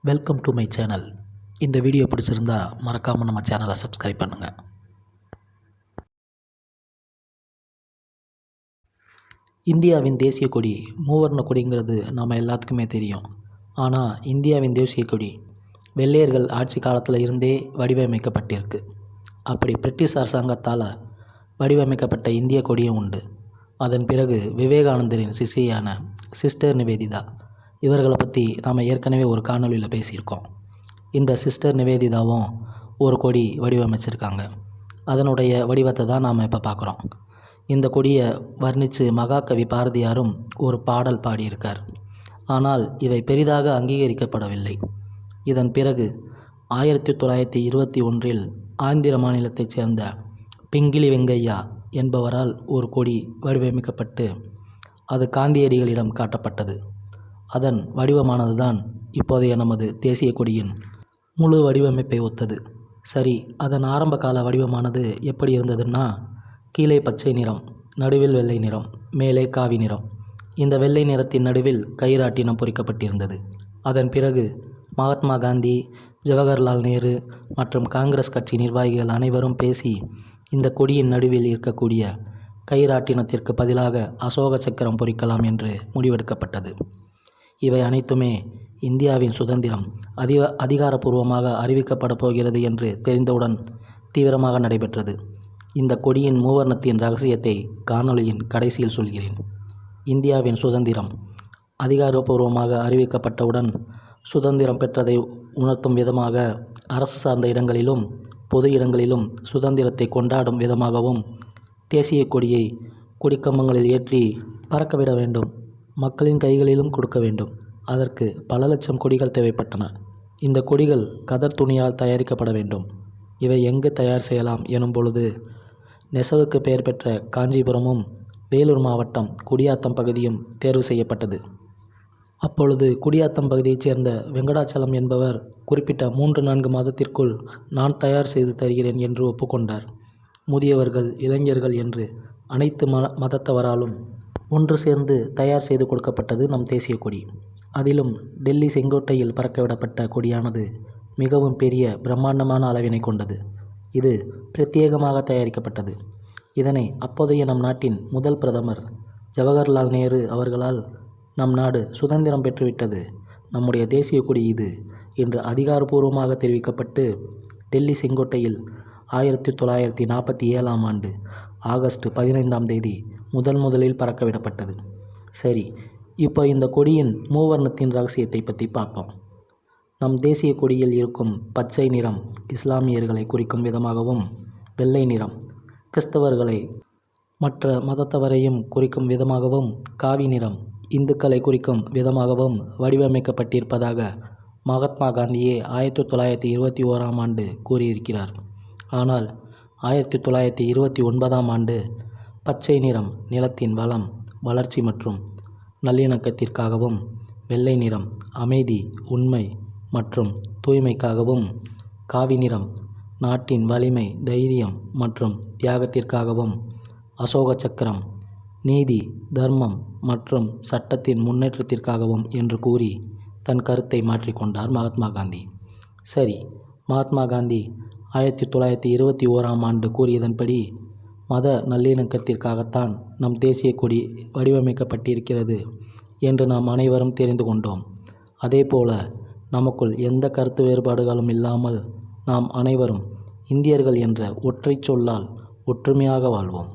Welcome to my channel. இந்த video பிடிச்சிருந்தா மறக்காமல் நம்ம சேனலை சப்ஸ்கிரைப் பண்ணுங்கள். இந்தியாவின் தேசிய கொடி மூவர்ண கொடிங்கிறது நம்ம எல்லாத்துக்குமே தெரியும். ஆனால் இந்தியாவின் தேசிய கொடி வெள்ளையர்கள் ஆட்சி காலத்தில் இருந்தே வடிவமைக்கப்பட்டிருக்கு. அப்படி பிரிட்டிஷ் அரசாங்கத்தால் வடிவமைக்கப்பட்ட இந்திய கொடியும் உண்டு. அதன் பிறகு விவேகானந்தரின் சிஷ்யான சிஸ்டர் நிவேதிதா இவர்களை பற்றி நாம் ஏற்கனவே ஒரு காணொலியில் பேசியிருக்கோம். இந்த சிஸ்டர் நிவேதிதாவும் ஒரு கொடி வடிவமைச்சிருக்காங்க. அதனுடைய வடிவத்தை தான் நாம் இப்போ பார்க்குறோம். இந்த கொடியை வர்ணித்து மகாகவி பாரதியாரும் ஒரு பாடல் பாடியிருக்கார். ஆனால் இவை பெரிதாக அங்கீகரிக்கப்படவில்லை. இதன் பிறகு 1921 ஆந்திர மாநிலத்தைச் சேர்ந்த பிங்கிலி வெங்கையா என்பவரால் ஒரு கொடி வடிவமைக்கப்பட்டு அது காந்தியடிகளிடம் காட்டப்பட்டது. அதன் வடிவமானது தான் இப்போதைய நமது தேசிய கொடியின் முழு வடிவமைப்பை ஒத்தது. சரி, அதன் ஆரம்ப கால வடிவமானது எப்படி இருந்ததுன்னா, கீழே பச்சை நிறம், நடுவில் வெள்ளை நிறம், மேலே காவி நிறம். இந்த வெள்ளை நிறத்தின் நடுவில் கயிறாட்டினம் பொறிக்கப்பட்டிருந்தது. அதன் பிறகு மகாத்மா காந்தி, ஜவஹர்லால் நேரு மற்றும் காங்கிரஸ் கட்சி நிர்வாகிகள் அனைவரும் பேசி இந்த கொடியின் நடுவில் இருக்கக்கூடிய கயிறாட்டினத்திற்கு பதிலாக அசோக சக்கரம் பொறிக்கலாம் என்று முடிவெடுக்கப்பட்டது. இவை அனைத்துமே இந்தியாவின் சுதந்திரம் அதிகாரப்பூர்வமாக அறிவிக்கப்பட போகிறது என்று தெரிந்தவுடன் தீவிரமாக நடைபெற்றது. இந்த கொடியின் மூவர்ணத்தின் இரகசியத்தை காணொளியின் கடைசியில் சொல்கிறேன். இந்தியாவின் சுதந்திரம் அதிகாரப்பூர்வமாக அறிவிக்கப்பட்டவுடன் சுதந்திரம் பெற்றதை உணர்த்தும் விதமாக அரசு சார்ந்த இடங்களிலும் பொது இடங்களிலும் சுதந்திரத்தை கொண்டாடும் விதமாகவும் தேசிய கொடியை கொடிக்கம்பங்களில் ஏற்றி பறக்கவிட வேண்டும். மக்களின் கைகளிலும் கொடுக்க வேண்டும். அதற்கு பல லட்சம் கொடிகள் தேவைப்பட்டன. இந்த கொடிகள் கதர் துணியால் தயாரிக்கப்பட வேண்டும். இவை எங்கு தயார் செய்யலாம் எனும் பொழுது நெசவுக்கு பெயர் பெற்ற காஞ்சிபுரமும் வேலூர் மாவட்டம் குடியாத்தம் பகுதியும் தேர்வு செய்யப்பட்டது. அப்பொழுது குடியாத்தம் பகுதியைச் சேர்ந்த வெங்கடாச்சலம் என்பவர் குறிப்பிட்ட 3-4 மாதத்திற்குள் நான் தயார் செய்து தருகிறேன் என்று ஒப்புக்கொண்டார். முதியவர்கள், இளைஞர்கள் என்று அனைத்து மதத்தவராலும் ஒன்று சேர்ந்து தயார் செய்து கொடுக்கப்பட்டது நம் தேசிய கொடி. அதிலும் டெல்லி செங்கோட்டையில் பறக்கவிடப்பட்ட கொடியானது மிகவும் பெரிய பிரம்மாண்டமான அளவினை கொண்டது. இது பிரத்யேகமாக தயாரிக்கப்பட்டது. இதனை அப்போதைய நம் நாட்டின் முதல் பிரதமர் ஜவஹர்லால் நேரு அவர்களால் நம் நாடு சுதந்திரம் பெற்றுவிட்டது, நம்முடைய தேசிய கொடி இது என்று அதிகாரப்பூர்வமாக தெரிவிக்கப்பட்டு டெல்லி செங்கோட்டையில் 1947 ஆகஸ்ட் 15 முதலில் பறக்கவிடப்பட்டது. சரி, இப்போ இந்த கொடியின் மூவர்ணத்தின் ரகசியத்தை பற்றி பார்ப்போம். நம் தேசிய கொடியில் இருக்கும் பச்சை நிறம் இஸ்லாமியர்களை குறிக்கும் விதமாகவும், வெள்ளை நிறம் கிறிஸ்தவர்களை மற்ற மதத்தவரையும் குறிக்கும் விதமாகவும், காவி நிறம் இந்துக்களை குறிக்கும் விதமாகவும் வடிவமைக்கப்பட்டிருப்பதாக மகாத்மா காந்தியே 1921 கூறியிருக்கிறார். ஆனால் 1929 பச்சை நிறம் நிலத்தின் வளம், வளர்ச்சி மற்றும் நல்லிணக்கத்திற்காகவும், வெள்ளை நிறம் அமைதி, உண்மை மற்றும் தூய்மைக்காகவும், காவி நிறம் நாட்டின் வலிமை, தைரியம் மற்றும் தியாகத்திற்காகவும், அசோக சக்கரம் நீதி, தர்மம் மற்றும் சட்டத்தின் முன்னேற்றத்திற்காகவும் என்று கூறி தன் கருத்தை மாற்றிக்கொண்டார் மகாத்மா காந்தி. சரி, மகாத்மா காந்தி 1921 கூறியதன்படி மத நல்லிணக்கத்திற்காகத்தான் நம் தேசிய கொடி வடிவமைக்கப்பட்டிருக்கிறது என்று நாம் அனைவரும் தெரிந்து கொண்டோம். அதேபோல நமக்குள் எந்த கருத்து வேறுபாடுகளும் இல்லாமல் நாம் அனைவரும் இந்தியர்கள் என்ற ஒற்றை சொல்லால் ஒற்றுமையாக வாழ்வோம்.